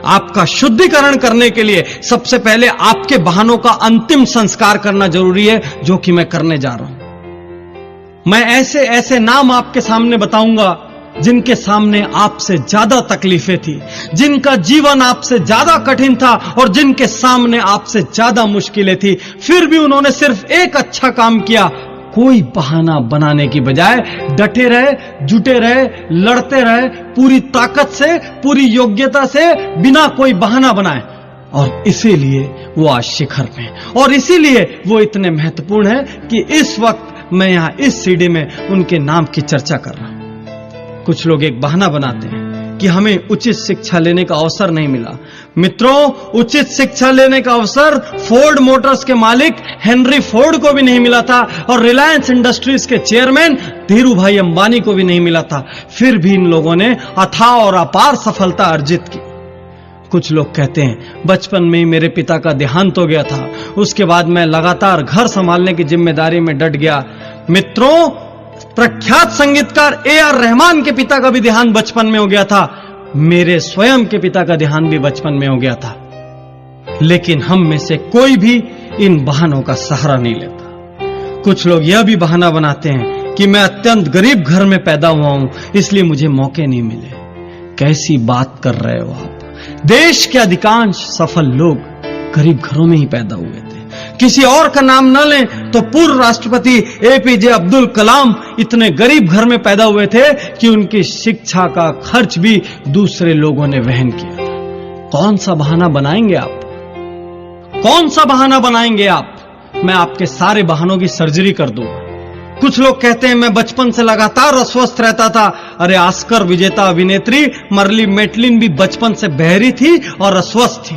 आपका शुद्धिकरण करने के लिए सबसे पहले आपके बहानों का अंतिम संस्कार करना जरूरी है, जो कि मैं करने जा रहा हूं। मैं ऐसे ऐसे नाम आपके सामने बताऊंगा जिनके सामने आपसे ज्यादा तकलीफें थी, जिनका जीवन आपसे ज्यादा कठिन था और जिनके सामने आपसे ज्यादा मुश्किलें थी, फिर भी उन्होंने सिर्फ एक अच्छा काम किया। कोई बहाना बनाने की बजाय डटे रहे, जुटे रहे, लड़ते रहे, पूरी ताकत से, पूरी योग्यता से, बिना कोई बहाना बनाए। और इसीलिए वो आज शिखर में, और इसीलिए वो इतने महत्वपूर्ण है कि इस वक्त मैं यहां इस सीडी में उनके नाम की चर्चा कर रहा हूं। कुछ लोग एक बहाना बनाते हैं कि हमें उचित शिक्षा लेने का अवसर नहीं मिला। मित्रों, उचित शिक्षा लेने का अवसर फोर्ड मोटर्स के मालिक हेनरी फोर्ड को भी नहीं मिला था, और रिलायंस इंडस्ट्रीज के चेयरमैन धीरू भाई अंबानी को भी नहीं मिला था। फिर भी इन लोगों ने अथाह और अपार सफलता अर्जित की। कुछ लोग कहते हैं बचपन में ही मेरे पिता का देहांत हो गया था, उसके बाद मैं लगातार घर संभालने की जिम्मेदारी में डट गया। मित्रों, प्रख्यात संगीतकार AR रहमान के पिता का भी देहांत बचपन में हो गया था। मेरे स्वयं के पिता का देहांत भी बचपन में हो गया था। लेकिन हम में से कोई भी इन बहानों का सहारा नहीं लेता। कुछ लोग यह भी बहाना बनाते हैं कि मैं अत्यंत गरीब घर में पैदा हुआ हूं, इसलिए मुझे मौके नहीं मिले। कैसी बात कर रहे हो आप? देश के अधिकांश सफल लोग गरीब घरों में ही पैदा हुए थे। किसी और का नाम न लें तो पूर्व राष्ट्रपति एपीजे अब्दुल कलाम इतने गरीब घर में पैदा हुए थे कि उनकी शिक्षा का खर्च भी दूसरे लोगों ने वहन किया था। कौन सा बहाना बनाएंगे आप? कौन सा बहाना बनाएंगे आप? मैं आपके सारे बहानों की सर्जरी कर दूंगा। कुछ लोग कहते हैं मैं बचपन से लगातार अस्वस्थ रहता था। अरे ऑस्कर विजेता अभिनेत्री मर्ली मेटलिन भी बचपन से बहरी थी और अस्वस्थ थी।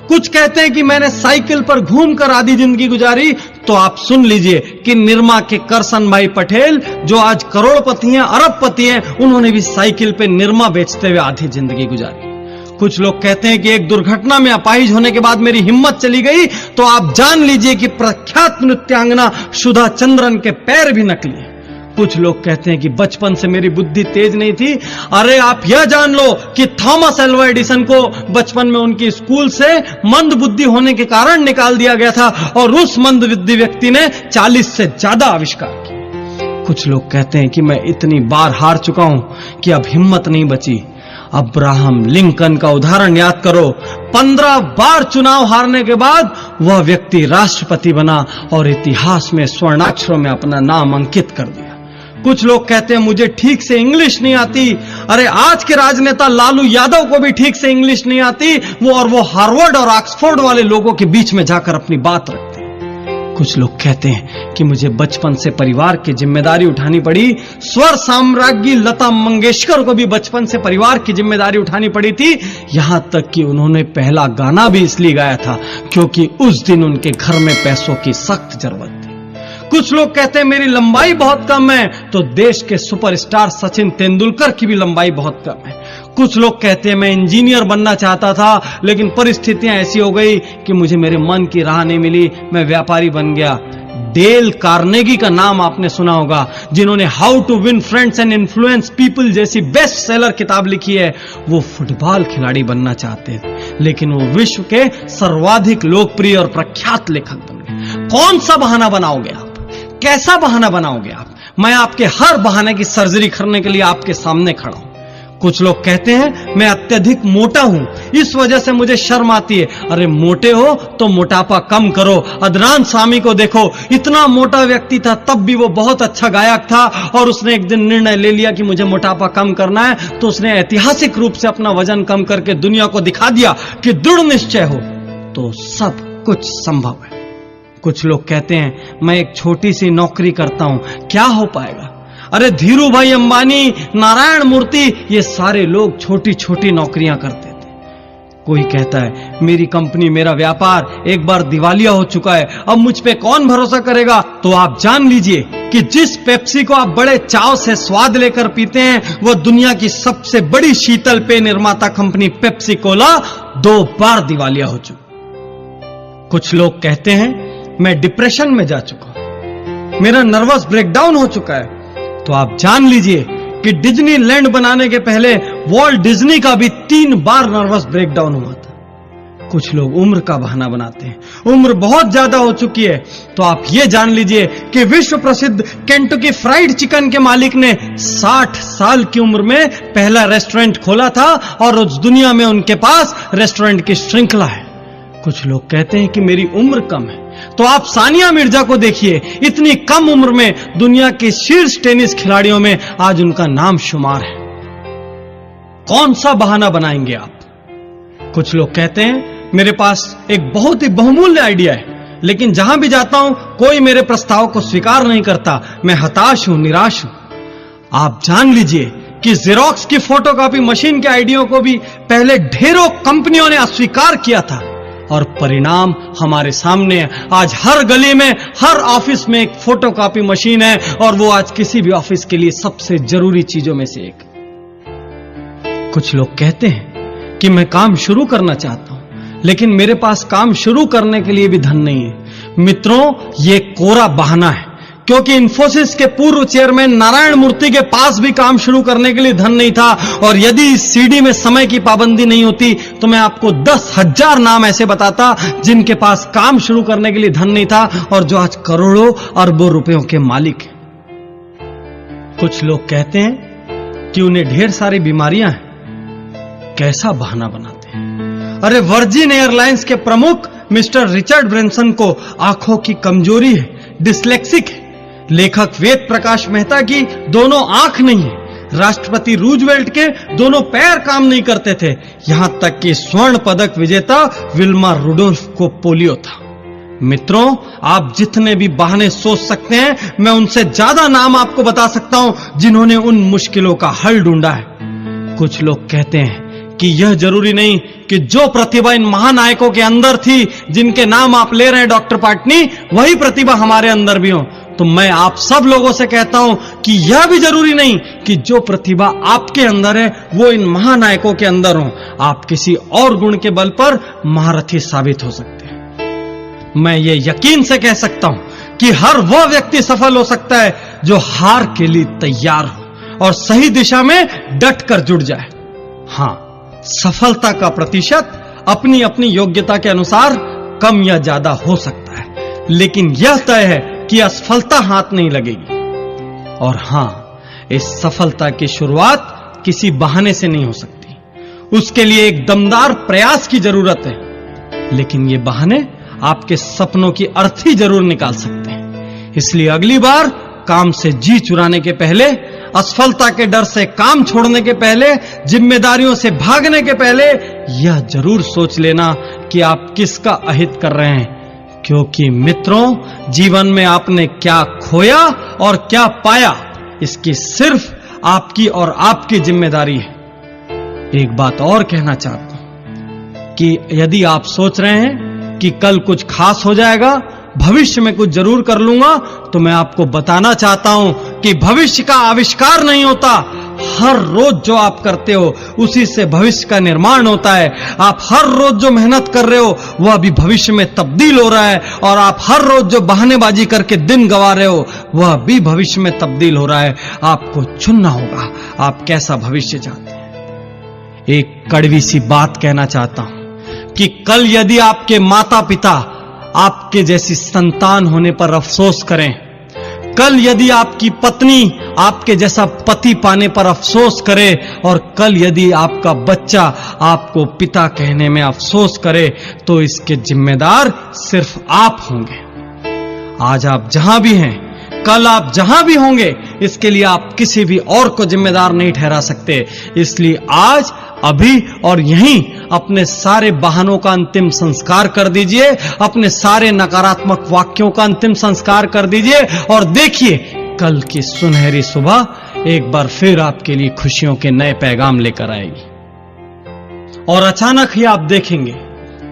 कुछ कहते हैं कि मैंने साइकिल पर घूमकर आधी जिंदगी गुजारी। तो आप सुन लीजिए कि निरमा के करसन भाई पटेल जो आज करोड़पति हैं, अरबपति हैं, उन्होंने भी साइकिल पे निरमा बेचते हुए आधी जिंदगी गुजारी। कुछ लोग कहते हैं कि एक दुर्घटना में अपाहिज होने के बाद मेरी हिम्मत चली गई। तो आप जान लीजिए कि प्रख्यात नृत्यांगना सुधा चंद्रन के पैर भी नकली हैं। कुछ लोग कहते हैं कि बचपन से मेरी बुद्धि तेज नहीं थी। अरे आप यह जान लो कि थॉमस एल्वा एडिसन को बचपन में उनकी स्कूल से मंद बुद्धि होने के कारण निकाल दिया गया था और उस मंद बुद्धि व्यक्ति ने 40 से ज्यादा आविष्कार किए। कुछ लोग कहते हैं कि मैं इतनी बार हार चुका हूं कि अब हिम्मत नहीं बची। अब्राहम लिंकन का उदाहरण याद करो। 15 बार चुनाव हारने के बाद वह व्यक्ति राष्ट्रपति बना और इतिहास में स्वर्णाक्षरों में अपना नाम अंकित कर दिया। कुछ लोग कहते हैं मुझे ठीक से इंग्लिश नहीं आती। अरे आज के राजनेता लालू यादव को भी ठीक से इंग्लिश नहीं आती। वो हार्वर्ड और ऑक्सफोर्ड वाले लोगों के बीच में जाकर अपनी बात रखते हैं। कुछ लोग कहते हैं कि मुझे बचपन से परिवार की जिम्मेदारी उठानी पड़ी। स्वर साम्राज्ञी लता मंगेशकर को भी बचपन से परिवार की जिम्मेदारी उठानी पड़ी थी। यहां तक कि उन्होंने पहला गाना भी इसलिए गाया था क्योंकि उस दिन उनके घर में पैसों की सख्त जरूरत थी। कुछ लोग कहते हैं मेरी लंबाई बहुत कम है। तो देश के सुपरस्टार सचिन तेंदुलकर की भी लंबाई बहुत कम है। कुछ लोग कहते हैं मैं इंजीनियर बनना चाहता था लेकिन परिस्थितियां ऐसी हो गई कि मुझे मेरे मन की राह नहीं मिली, मैं व्यापारी बन गया। डेल कार्नेगी का नाम आपने सुना होगा, जिन्होंने how to win friends and influence people जैसी बेस्ट सेलर किताब लिखी है। वो फुटबॉल खिलाड़ी बनना चाहते थे लेकिन वो विश्व के सर्वाधिक लोकप्रिय और प्रख्यात लेखक बन गए। कौन सा बहाना बनाओगे आप? कैसा बहाना बनाओगे आप? मैं आपके हर बहाने की सर्जरी करने के लिए आपके सामने खड़ा हूं। कुछ लोग कहते हैं मैं अत्यधिक मोटा हूं, इस वजह से मुझे शर्म आती है। अरे मोटे हो तो मोटापा कम करो। अदनान सामी को देखो, इतना मोटा व्यक्ति था तब भी वो बहुत अच्छा गायक था और उसने एक दिन निर्णय ले लिया कि मुझे मोटापा कम करना है। तो उसने ऐतिहासिक रूप से अपना वजन कम करके दुनिया को दिखा दिया कि दृढ़ निश्चय हो तो सब कुछ संभव है। कुछ लोग कहते हैं मैं एक छोटी सी नौकरी करता हूं, क्या हो पाएगा? अरे धीरू भाई अंबानी, नारायण मूर्ति, ये सारे लोग छोटी छोटी नौकरियां करते थे। कोई कहता है मेरी कंपनी, मेरा व्यापार एक बार दिवालिया हो चुका है, अब मुझ पे कौन भरोसा करेगा? तो आप जान लीजिए कि जिस पेप्सी को आप बड़े चाव से स्वाद लेकर पीते हैं वह दुनिया की सबसे बड़ी शीतल पेय निर्माता कंपनी पेप्सी कोला 2 बार दिवालिया हो चुकी। कुछ लोग कहते हैं मैं डिप्रेशन में जा चुका हूं, मेरा नर्वस ब्रेकडाउन हो चुका है। तो आप जान लीजिए कि डिज्नीलैंड बनाने के पहले वॉल्ट डिज्नी का भी 3 बार नर्वस ब्रेकडाउन हुआ था। कुछ लोग उम्र का बहाना बनाते हैं, उम्र बहुत ज्यादा हो चुकी है। तो आप ये जान लीजिए कि विश्व प्रसिद्ध केंटकी फ्राइड चिकन के मालिक ने 60 साल की उम्र में पहला रेस्टोरेंट खोला था और उस दुनिया में उनके पास रेस्टोरेंट की श्रृंखला है। कुछ लोग कहते हैं कि मेरी उम्र कम है, तो आप सानिया मिर्जा को देखिए, इतनी कम उम्र में दुनिया के शीर्ष टेनिस खिलाड़ियों में आज उनका नाम शुमार है। कौन सा बहाना बनाएंगे आप? कुछ लोग कहते हैं मेरे पास एक बहुत ही बहुमूल्य आइडिया है लेकिन जहां भी जाता हूं कोई मेरे प्रस्ताव को स्वीकार नहीं करता, मैं हताश हूं, निराश हूं। आप जान लीजिए कि जेरोक्स की फोटोकॉपी मशीन के आइडिया को भी पहले ढेरों कंपनियों ने अस्वीकार किया था और परिणाम हमारे सामने है। आज हर गली में, हर ऑफिस में एक फोटोकॉपी मशीन है और वो आज किसी भी ऑफिस के लिए सबसे जरूरी चीजों में से एक। कुछ लोग कहते हैं कि मैं काम शुरू करना चाहता हूं लेकिन मेरे पास काम शुरू करने के लिए भी धन नहीं है। मित्रों, ये कोरा बहाना है क्योंकि इंफोसिस के पूर्व चेयरमैन नारायण मूर्ति के पास भी काम शुरू करने के लिए धन नहीं था। और यदि इस सीडी में समय की पाबंदी नहीं होती तो मैं आपको 10,000 नाम ऐसे बताता जिनके पास काम शुरू करने के लिए धन नहीं था और जो आज करोड़ों अरबों रुपयों के मालिक हैं। कुछ लोग कहते हैं कि उन्हें ढेर सारी बीमारियां हैं, कैसा बहाना बनाते हैं। अरे वर्जिन एयरलाइंस के प्रमुख मिस्टर रिचर्ड ब्रेंसन को आंखों की कमजोरी है, डिस्लेक्सिक है। लेखक वेद प्रकाश मेहता की दोनों आंख नहीं है। राष्ट्रपति रूजवेल्ट के दोनों पैर काम नहीं करते थे। यहां तक कि स्वर्ण पदक विजेता विल्मा रुडोल्फ को पोलियो था। मित्रों, आप जितने भी बहाने सोच सकते हैं, मैं उनसे ज्यादा नाम आपको बता सकता हूं जिन्होंने उन मुश्किलों का हल ढूंढा है। कुछ लोग कहते हैं कि यह जरूरी नहीं कि जो प्रतिभा इन महानायकों के अंदर थी, जिनके नाम आप ले रहे हैं डॉक्टर पाटनी, वही प्रतिभा हमारे अंदर भी हो। तो मैं आप सब लोगों से कहता हूं कि यह भी जरूरी नहीं कि जो प्रतिभा आपके अंदर है वो इन महानायकों के अंदर हो। आप किसी और गुण के बल पर महारथी साबित हो सकते हैं। मैं ये यकीन से कह सकता हूं कि हर वह व्यक्ति सफल हो सकता है जो हार के लिए तैयार हो और सही दिशा में डट कर जुड़ जाए। हां, सफलता का प्रतिशत अपनी अपनी योग्यता के अनुसार कम या ज्यादा हो सकता है, लेकिन यह तय है कि असफलता हाथ नहीं लगेगी। और हां, इस सफलता की शुरुआत किसी बहाने से नहीं हो सकती। उसके लिए एक दमदार प्रयास की जरूरत है। लेकिन ये बहाने आपके सपनों की अर्थी जरूर निकाल सकते हैं। इसलिए अगली बार काम से जी चुराने के पहले, असफलता के डर से काम छोड़ने के पहले, जिम्मेदारियों से भागने के पहले यह जरूर सोच लेना कि आप किसका अहित कर रहे हैं। क्योंकि मित्रों, जीवन में आपने क्या खोया और क्या पाया, इसकी सिर्फ आपकी और आपकी जिम्मेदारी है। एक बात और कहना चाहता हूं कि यदि आप सोच रहे हैं कि कल कुछ खास हो जाएगा, भविष्य में कुछ जरूर कर लूंगा, तो मैं आपको बताना चाहता हूं कि भविष्य का आविष्कार नहीं होता। हर रोज जो आप करते हो उसी से भविष्य का निर्माण होता है। आप हर रोज जो मेहनत कर रहे हो वह अभी भविष्य में तब्दील हो रहा है, और आप हर रोज जो बहानेबाजी करके दिन गंवा रहे हो वह भी भविष्य में तब्दील हो रहा है। आपको चुनना होगा आप कैसा भविष्य चाहते हैं। एक कड़वी सी बात कहना चाहता हूं कि कल यदि आपके माता पिता आपके जैसी संतान होने पर अफसोस करें, कल यदि आपकी पत्नी आपके जैसा पति पाने पर अफसोस करे, और कल यदि आपका बच्चा आपको पिता कहने में अफसोस करे, तो इसके जिम्मेदार सिर्फ आप होंगे। आज आप जहां भी हैं, कल आप जहां भी होंगे, इसके लिए आप किसी भी और को जिम्मेदार नहीं ठहरा सकते। इसलिए आज, अभी और यहीं अपने सारे बहानों का अंतिम संस्कार कर दीजिए, अपने सारे नकारात्मक वाक्यों का अंतिम संस्कार कर दीजिए, और देखिए कल की सुनहरी सुबह एक बार फिर आपके लिए खुशियों के नए पैगाम लेकर आएगी। और अचानक ही आप देखेंगे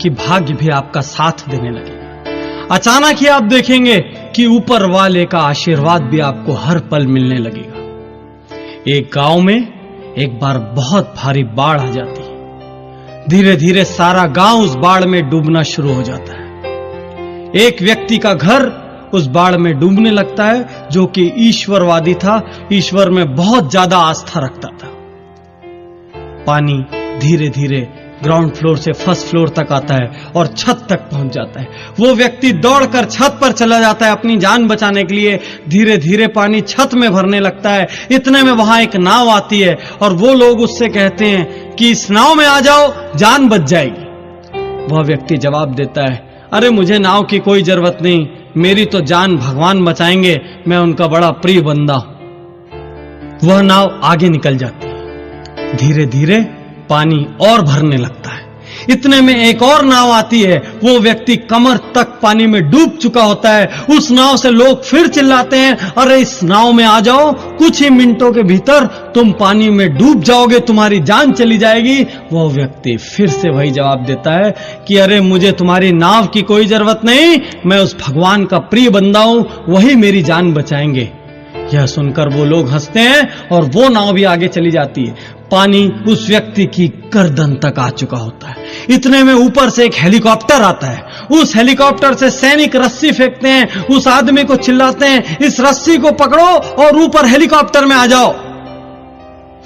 कि भाग्य भी आपका साथ देने लगेगा। अचानक ही आप देखेंगे कि ऊपर वाले का आशीर्वाद भी आपको हर पल मिलने लगेगा। एक गांव में एक बार बहुत भारी बाढ़ आ जाती है। धीरे धीरे सारा गांव उस बाढ़ में डूबना शुरू हो जाता है। एक व्यक्ति का घर उस बाढ़ में डूबने लगता है, जो कि ईश्वरवादी था, ईश्वर में बहुत ज्यादा आस्था रखता था। पानी धीरे धीरे ग्राउंड फ्लोर से फर्स्ट फ्लोर तक आता है और छत तक पहुंच जाता है। वो व्यक्ति दौड़कर छत पर चला जाता है अपनी जान बचाने के लिए। धीरे धीरे पानी छत में भरने लगता है। इतने में वहां एक नाव आती है और वो लोग उससे कहते हैं कि इस नाव में आ जाओ, जान बच जाएगी। वह व्यक्ति जवाब देता है, अरे मुझे नाव की कोई जरूरत नहीं, मेरी तो जान भगवान बचाएंगे, मैं उनका बड़ा प्रिय बंदा हूं। वह नाव आगे निकल जाती है। धीरे धीरे पानी और भरने लगता है। इतने में एक और नाव आती है। वो व्यक्ति कमर तक पानी में डूब चुका होता है। उस नाव से लोग फिर चिल्लाते हैं, अरे इस नाव में आ जाओ, कुछ ही मिनटों के भीतर तुम पानी में डूब जाओगे, तुम्हारी जान चली जाएगी। वो व्यक्ति फिर से वही जवाब देता है कि अरे मुझे तुम्हारी नाव की कोई जरूरत नहीं, मैं उस भगवान का प्रिय बंदा हूं, वही मेरी जान बचाएंगे। यह सुनकर वो लोग हंसते हैं और वो नाव भी आगे चली जाती है। पानी उस व्यक्ति की गर्दन तक आ चुका होता है। इतने में ऊपर से एक हेलीकॉप्टर आता है। उस हेलीकॉप्टर से सैनिक रस्सी फेंकते हैं। उस आदमी को चिल्लाते हैं, इस रस्सी को पकड़ो और ऊपर हेलीकॉप्टर में आ जाओ।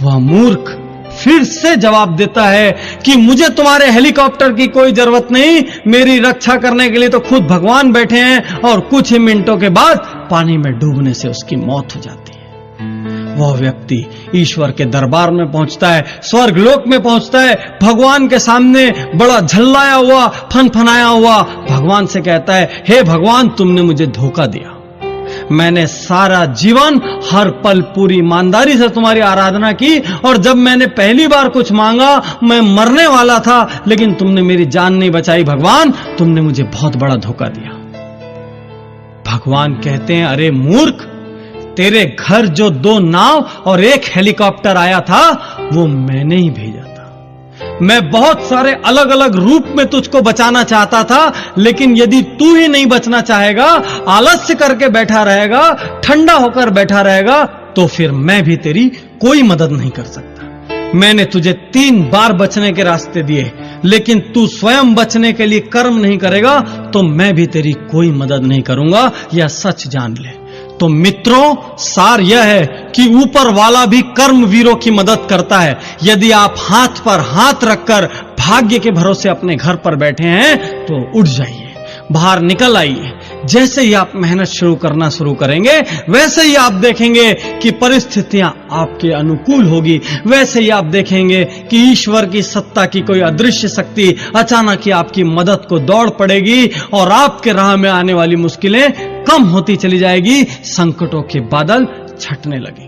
वह मूर्ख फिर से जवाब देता है कि मुझे तुम्हारे हेलीकॉप्टर की कोई जरूरत नहीं, मेरी रक्षा करने के लिए तो खुद भगवान बैठे हैं। और कुछ ही मिनटों के बाद पानी में डूबने से उसकी मौत हो जाती है। वह व्यक्ति ईश्वर के दरबार में पहुंचता है, स्वर्गलोक में पहुंचता है। भगवान के सामने बड़ा झल्लाया हुआ, फनफनाया हुआ भगवान से कहता है, हे भगवान, तुमने मुझे धोखा दिया। मैंने सारा जीवन हर पल पूरी ईमानदारी से तुम्हारी आराधना की, और जब मैंने पहली बार कुछ मांगा मैं मरने वाला था, लेकिन तुमने मेरी जान नहीं बचाई। भगवान, तुमने मुझे बहुत बड़ा धोखा दिया। भगवान कहते हैं, अरे मूर्ख, तेरे घर जो 2 नाव और 1 हेलीकॉप्टर आया था वो मैंने ही भेजा था। मैं बहुत सारे अलग अलग रूप में तुझको बचाना चाहता था, लेकिन यदि तू ही नहीं बचना चाहेगा, आलस्य करके बैठा रहेगा, ठंडा होकर बैठा रहेगा, तो फिर मैं भी तेरी कोई मदद नहीं कर सकता। मैंने तुझे 3 बार बचने के रास्ते दिए, लेकिन तू स्वयं बचने के लिए कर्म नहीं करेगा तो मैं भी तेरी कोई मदद नहीं करूंगा, यह सच जान ले। तो मित्रों, सार यह है कि ऊपर वाला भी कर्मवीरों की मदद करता है। यदि आप हाथ पर हाथ रखकर भाग्य के भरोसे अपने घर पर बैठे हैं तो उठ जाइए, बाहर निकल आइए। जैसे ही आप मेहनत करना शुरू करेंगे, वैसे ही आप देखेंगे कि परिस्थितियां आपके अनुकूल होगी। वैसे ही आप देखेंगे कि ईश्वर की सत्ता की कोई अदृश्य शक्ति अचानक ही आपकी मदद को दौड़ पड़ेगी और आपके राह में आने वाली मुश्किलें कम होती चली जाएगी, संकटों के बादल छटने लगेंगे।